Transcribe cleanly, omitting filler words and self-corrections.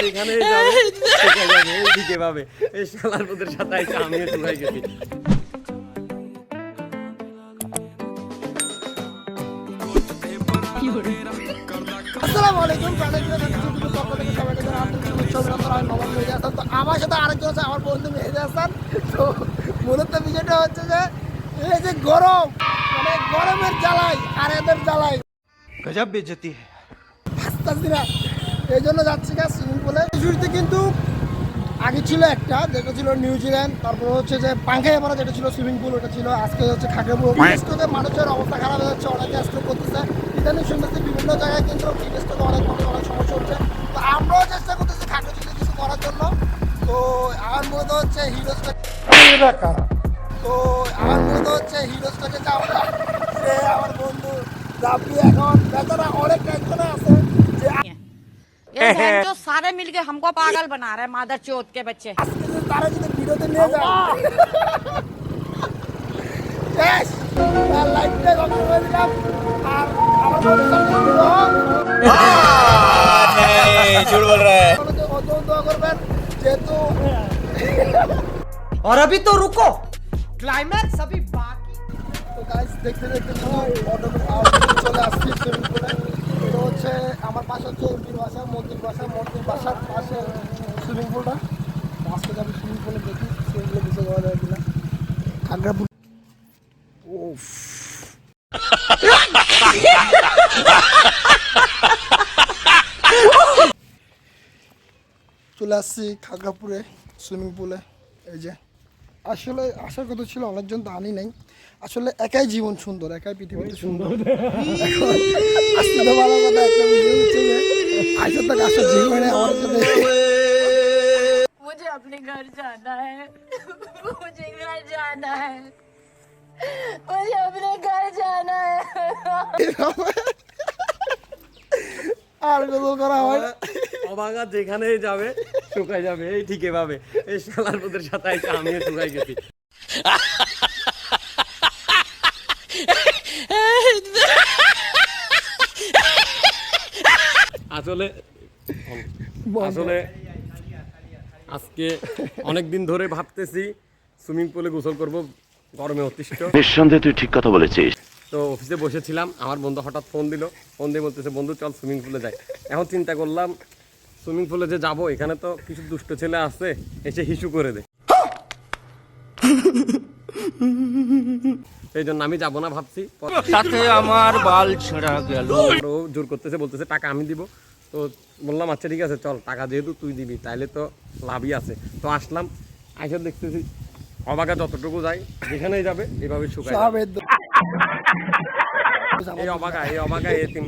যেখানে যাবে এইদিকে পাবে। এই শালার পুতের সাথে আমিও চুকাই গেছি। আসসালামু আলাইকুম। তো আমার সাথে আরেকজন আছে, আমার বন্ধু মেহেদি হাসান। তো মূলত বিষয়টা হচ্ছে যে এই যে গরম, মানে গরমের জ্বালাই আর এদের জ্বালাই গজব বেজতি হাসতাছি না, এই জন্য যাচ্ছি গা সুইমিং পুলে। শুরুতে কিন্তু আগে ছিল একটা, যেটা ছিল নিউজিল্যান্ড, তারপর হচ্ছে যে পাংখাইপাড়া যেটা ছিল সুইমিং পুল, ওটা ছিল। আজকে হচ্ছে খাগড়াপুর। স্ট্রোকে মানুষের অবস্থা খারাপ হয়ে যাচ্ছে, অনেকে স্ট্রোক করতেছে। ইদানিং শুনতেছি বিভিন্ন জায়গায় কিন্তু স্ট্রোকে অনেক সমস্যা হচ্ছে। তো আমরাও চেষ্টা করতেছি খাগড়াছড়িতে কিছু করার জন্য। তো আমার মূলত হচ্ছে হিরো স্টক, তো আমার মূলত হচ্ছে হিরো স্টকে যাওয়া। সে আমার বন্ধু রাব্বি এখন বেচারা অনেক টেনশনে আছে যে ये बहन जो सारे मिलके हमको पागल बना रहे हैं, मादर चौथ के बच्चे। আজকে যদি তারা যদি ভিডিওতে নিয়ে যায় শেষ, তার লাইফটা ধ্বংস করে দিলাম। আর আমার বন্ধুর সাথে झूठ बोल रहा है। দোয়া করবেন, যেহেতু और अभी तो रुको, क्लाइमैक्स अभी बाकी। তো গাইস দেখতে দেখতে চলে আসছি সুইমিং পুলে। এটা হচ্ছে আমার পাশে হচ্ছে এমপির বাসা, মন্দির বাসার পাশে সুইমিং পুলটা। আজকে যাবো সুইমিং পুলে, দেখি সুইমিং পুলে বুঝে যাওয়া যায় কিনা। খাগড়াপুর চলে আসছি খাগড়াপুরে সুইমিং পুলে। এই যে আসলে আসার কথা ছিল, অনেকজন তো আনি নাই। আসলে একাই জীবন সুন্দর, একাই পৃথিবীতে সুন্দর। আসতে তো ভালো কথা, একটা ভিডিও হচ্ছে যে আসার তক আসার জীবনে আমার সাথে मुझे अपने घर जाना है, मुझे घर जाना है, मुझे अपने घर जाना है। আর গোসল করা হয় না। অবাঙা যেখানে যাবে শুকাই যাবে, এই ঠিকই পাবে। এই শালার পুতের সাথে আমিও চুকাই গেছি। আসলে আসলে আজকে অনেকদিন ধরে ভাবতেছি সুইমিং পুলে গোসল করব, গরমে অতিষ্ঠ। নিঃসন্দেহে তুই ঠিক কথা বলেছিস। তো অফিসে বসেছিলাম, আমার বন্ধু হঠাৎ ফোন দিয়ে বলতেছে বন্ধু চল সুইমিং পুলে যাই। এখন চিন্তা করলাম সুইমিং পুলে যে যাবো, এখানে তো কিছু দুষ্ট ছেলে আছে, এসে হিসু করে দে। এই জন্য আমি যাবো না ভাবছি। তাতে আমার বাল ছেঁড়া গেল। ও জোর করতেছে, বলতেছে টাকা আমি দিব। তো বললাম আচ্ছা ঠিক আছে চল, টাকা যেহেতু তুই দিবি তাইলে তো লাভই আছে। তো আসলাম, আইসা দেখতেছি অবাকা যতটুকু যাই যেখানেই যাবে এভাবে শুকায় যাবে। এই অবাকা এই তিন